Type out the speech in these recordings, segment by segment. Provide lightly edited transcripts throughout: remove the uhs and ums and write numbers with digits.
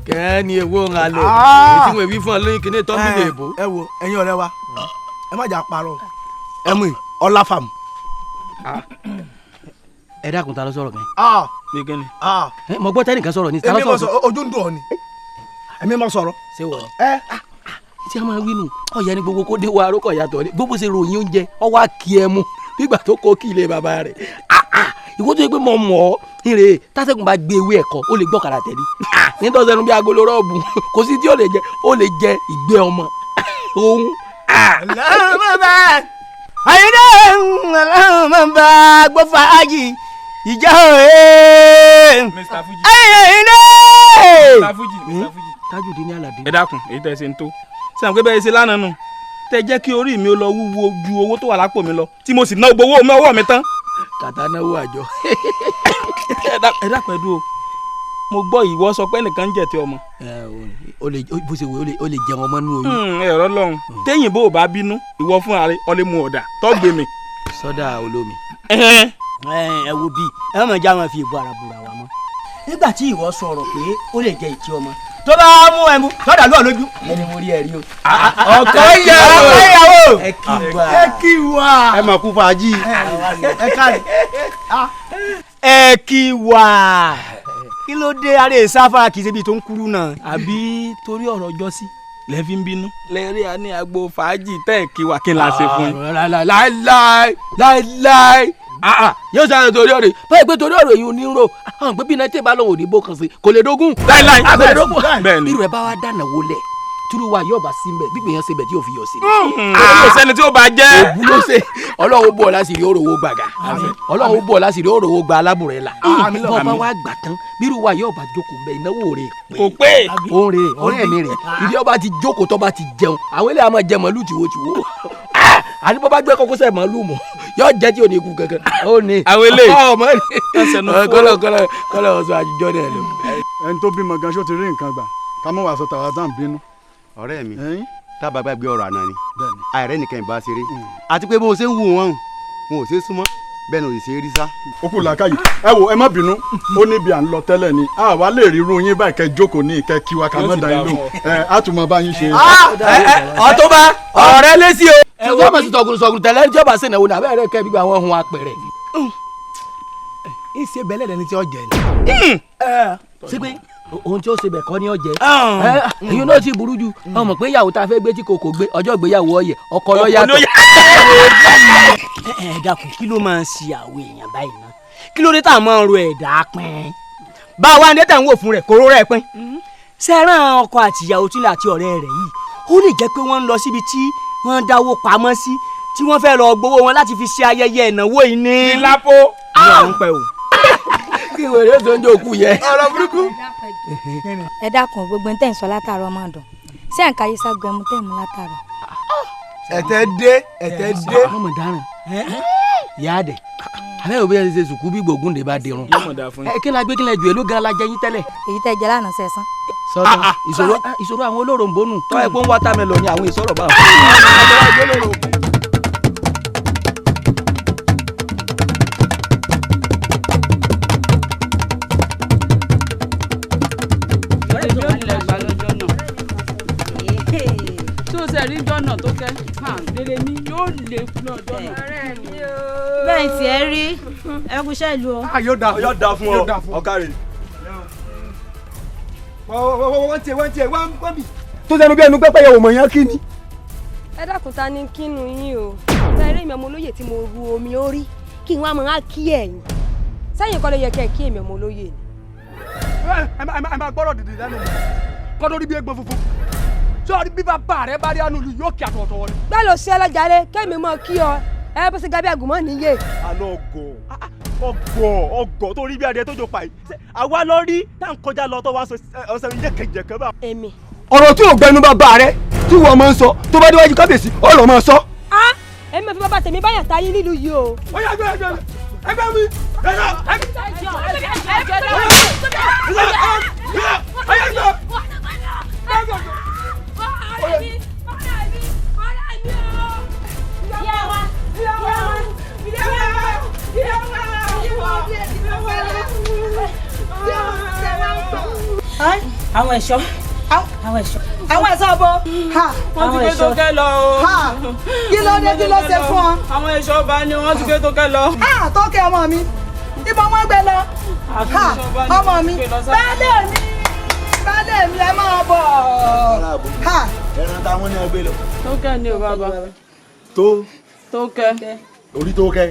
kẹ́ni ewo ń halẹ̀ èyí tí wọ́n wí fún ọ lóyún kí ní tọ́ bí lè bò. ẹ wo ẹ̀yin ọ̀rẹ́ wa ẹ má jà parọ́ ẹ mú ọláfàmù. ẹ dákun ta ló sọ̀rọ̀ kan. ní kíni. mo gbọ́ tẹ́nìkan sọ̀rọ̀ ní ta ló sọ̀rọ̀. ojú ń dùn ọ ni èmi máa sọ̀rọ̀. ṣé wọ. tí a máa wí nù ọ̀yà ni gbogbo kó dé wa arókọ̀ yàtọ̀ ni gbogbo ṣe ròyìn oúnjẹ ọwọ́ àkì ẹ mu nígbà tó kó kí ilé bàbá rẹ̀ ìwọ tó yẹ pé mo mọ̀ ọ́ nire tásẹ̀kùn bá gbé ewé ẹ̀kọ́ ó lè gbọ́kàrà tẹ̀lé nítorí ẹnu bí agolo rọ́ọ̀bù kò sí tí ó lè jẹ ìgbé ọmọ òun. ọlọ́mọba àyíndé ọlọ́mọba gbọ́ fàájì ìjà òye. Mr. Fuji. àyíndé. Mr. Fuji. Tajudeen ní Aládé. ẹ dákun èyí tẹ́ ẹ ṣe ń tó sẹ́wọ̀n pé bẹ́ẹ̀ ṣe lánàá nù tẹ́ jẹ́ kí orí mi ó lọ wúwo ju owó tó wà lápò mi lọ tí mo sì ná gbowó mi ọwọ́ mi tán. kàtà náwó àjọ. ẹ dákun ẹ dúró mo gbọ́ ìwọ sọ pé ẹnìkan ń jẹ tí ọmọ. o lè bó ṣe wò ó lè jẹun ọmọ nú oyún. ẹ̀rọ lọ́hùn téyìn bó o bá bínú ìwọ fún ààrẹ ọlẹ́ mu ọ̀dà tọ́gbé mi. sọ́dà olómi. ẹ wo bíi ẹ má já máa fi ìbò ara bùrà wá mọ́ nígbà tí ìwọ sọ̀rọ̀ pé ó lè jẹ ìtì ọmọ tó bá mú ẹmu sọ́dà lọ́ọ̀ lójú ẹni mo rí ẹ rí o. ọkọ ìyàwó ẹ kí wá ẹ mà kú fàájì. ẹ káre ẹ kí wá kí ló dé aré sáfárà kì í ṣe bíi tó ń kúrú náà. àbí torí ọ̀rọ̀ ọjọ́ sí lẹ́ fi ń bínú. lẹ́rìí a ní agbo fàájì tẹ́ ẹ̀ kí wà kí n la ṣe fún yín. láíláí yóò sáré torí ọ̀rọ̀ yìí báyìí pé torí ọ̀rọ̀ yìí ò ní rò àwọn pé bí iná tí ì bá lọ́wọ́ òdìbò kan sí kò lè dógún. láíláí àgbẹ̀ dógún. bẹ́ẹ̀ni irú ẹ̀ bá wa dáná wọlé turu wa yóò bá sí mbẹ bí gbìyànjú ṣe bẹ tí yóò fi yọ sí. kò sẹ́ni tí ó bá jẹ́. òbú ló ṣe ọlọ́run bọ̀ láṣìírí òròwó gbàgà ọlọ́run bọ̀ láṣìírí òròwó gba alábùrẹ́ la bọ́ bá wa gbà tán bírú wa yóò bá jókòó bẹ ìnáwó rẹ̀ kò pé. òun rè ọ̀rẹ́ mi rè ìdí ọba ti jókòó tó bá ti jẹun àwọn eléyà máa jẹ màálù tìwótìwó àní bọ́ bá gbé kókó sẹ́ màálù mọ̀ yóò jẹ́ tí ò ní ikú kankan ó ní. àwọn eléyìí ọmọ ní kọ́lọ̀ ọ̀sán àjùjọ́ rẹ̀ lọ. ẹni tó bímọ gan ṣó ti rí nǹkan gbà ká mọ̀ wàá sọ tàwa tá à ń bínú. ọ̀rẹ́ mi tábà gbàgbé ọ̀rọ̀ àná ni àìrẹ́ nìkan ìbá ṣeré àti pé bó o ṣe ń wù wọ́n wọn ò ṣe súnmọ́ bẹ́ẹ̀ ni ò sì ṣe é rí sá. ó kù làákàyè ẹ wo ẹ má bínú ó níbi à ń lọ tẹ́lẹ̀ ni àwa lè rí irú yín báyìí kẹ́ jókòó ní ìkẹ́ kí wa ká má dá yín lò á tún mọ bá yín ṣe. ọ̀túnba ọ̀rẹ́ lẹ́sí o. ṣùgbọ́n mo ti sọ̀gùn tẹ̀lé tí ó bá ṣèǹdà wò ní abẹ́rẹ́ kẹ́ gbígbà wọn hun apẹ̀rẹ̀. ìṣe bẹ́lẹ̀ lẹni tí ó jẹ ni. ṣé pé ohun tí ó ṣe bẹ̀ kọ́ ni ó jẹ. èyí náà ti burú jù ọmọ pé ìyàwó tá a fẹ́ gbé tí kò gbé ọjọ́ ìgbéyàwó ọyẹ ọkọ ló yàtọ̀. ẹ dákun kí ló máa ń ṣe àwọn èèyàn báyìí náà kí ló dé tá a máa ń ro ẹ̀dá pín bá a wá ní tẹ̀ ń wò fún rẹ̀ kóró rẹ̀ pín sẹ́ràn ọkọ àtìyàwó tí àti ọ̀rẹ́ rẹ̀ yìí ó lè jẹ́ pé wọ́n ń lọ síbi tí wọ́n dáwó pamọ́ sí tí wọ́n fẹ́ lọ gbowó wọn láti fi ṣe ayẹyẹ ìnáwó yìí ní. ìlápò. ní ọ̀hún pẹ́ o. kí wèrè tó ń jẹ́ òkú yẹ. ọ̀rọ̀ burúkú. ẹ dákun gbogbo ń tẹ̀ ń sọ látàárọ̀ máa dùn sí àǹkà yìí ságo ẹmu tẹ̀ mú látàárọ̀. ẹ̀tẹ̀ dé. ọmọ dáràn ìyá àdẹ àbẹ́ òbí ẹ̀ ṣe sùkú bí gbòógùn lè bá dirun. kí ni a gbé kí ni a jù ẹ́ ló gan la jẹ yín tẹ́lẹ̀. èyí tẹ́ jẹ lánàá sẹ́sán. sọ́tọ̀ ìṣòro àwọn olóròǹbónú tọ́ ẹ pé ń wátámẹ́lọ̀ ni àwọn ìṣòro bá wọn. rí jọ́nà tó kẹ́ lèrè mi yóò lè fún ọjọ́ náà. bẹ́ẹ̀ tí ẹ rí ẹkúṣẹ́ ìlú o. yóò da fún ọ ọ̀kàrẹ̀. wọ́n tiẹ̀ wọ́n bì. tó sẹ́nu bí ẹnu pẹ́pẹ́ yẹ wò mọ̀ yẹn kí ni. ẹ dákun ta ni kínú yín o tẹ́rẹ́ ìmọ̀ ọmọ olóyè tí mo ru omi orí kí n wá máa kí ẹ̀yìn sẹ́yìn kọ́ ló yẹ kẹ́ ẹ̀ kí èmi ọmọ olóyè ni. ẹ máa gbọ́dọ̀ dìde lẹ́nu mi kọ́ lórí bí egbò funfun sọ́ọ́rí bí bàbá rẹ bá rí àánú lu yóò kí àtọ̀tọ̀ wọlé. bẹ́ẹ̀ ló ṣe ẹlẹ́jàre kẹ́mi mọ̀ kí ọ ẹ bó ṣe gabi àgùnmọ́ níyè. àlọ́ ọgọ̀ tó rí bí adìẹ tó jọ pa yìí àwa lọ rí tá à ń kọjá lọ tó wá sọ ọsẹ mi jẹ́kẹ̀jẹ̀kẹ́ bá. èmi. ọ̀rọ̀ tí ò gbẹnu bàbá rẹ tí wọ́n máa ń sọ tó bá déwájú kábíyèsí ọ̀rọ̀ máa sọ. èmi fi bàbá tèmi báyà táyé nílùú yìí o. ó yà ẹgbẹ́ mi àwọn ẹ̀ṣọ́ àwọn ẹ̀ṣọ́. àwọn ẹ̀ṣọ́ bo. wọ́n ti gbé Tókẹ́ lọ o. kí ló dé kí ló ṣe fún ọ. àwọn ẹ̀ṣọ́ ọba ni wọ́n ti gbé Tókẹ́ lọ. Tókẹ́ ọmọ mi ibo wọ́n gbé lọ. ọmọ mi baálé mi ẹ máa bọ̀. ẹran táwọn ní ẹgbẹ́ lọ. Tókẹ́ ni o bàbá. Tókẹ́. orí Tókẹ́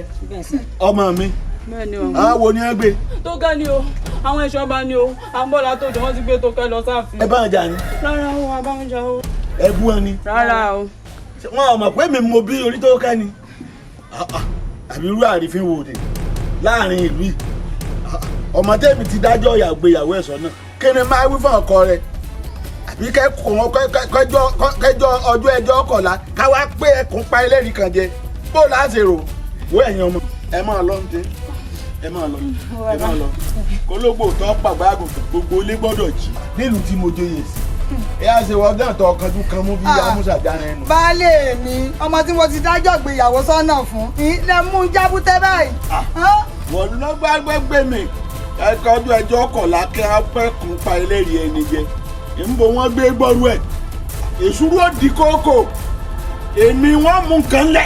ọmọ mi. bẹ́ẹ̀ni o. àwọn ni ẹ gbé. Tókẹ́ ni o àwọn ẹ̀ṣọ́ ọba ni o àbọ̀là tó jọ wọ́n ti gbé Tókẹ́ lọ sáàfin. ẹ bá ń jà ní. rárá o a bá ń jà o. ẹ bú ẹ ni. rárá o. wọn ò mọ̀ pé mi mo bí orí Tókẹ́ ni àbí irú àrífín wo ni láàrin ìlú yìí ọmọ tẹ́mi ti dájọ́ ìyàwó ẹ̀sọ́ náà kí ni máa wí fún ọkọ rẹ àbí kẹjọ ọjọ́ ẹjọ́ ọkọ̀la káwá pé ẹkùn pa ẹlẹ́rìí kan jẹ bó láti rò wó ẹ̀yin ọmọ ẹ máa lọ ní ẹ máa lọ kólógbò tó pàgbà àgùntàn gbogbo ilé gbọ́dọ̀ jí nílùú tí mo joyè sí ẹ á ṣe wọ́n gán tó ọkànjú kan mú bí amúṣà jáde ẹnu. baálé mi ọmọ tí mo ti dájọ́ ìgbéyàwó sọ́nà fún ilé mú jábútẹ́ báyìí. wọ́n lọ gbàgbé mi ọjọ́ ẹjọ́ ọkọ̀la kí á pẹ́ kún pa ẹlẹ́rìí ẹni jẹ nbọ wọn gbé gbọrú ẹ èsúrú òdì kókò èmi wọn mú nǹkan lẹ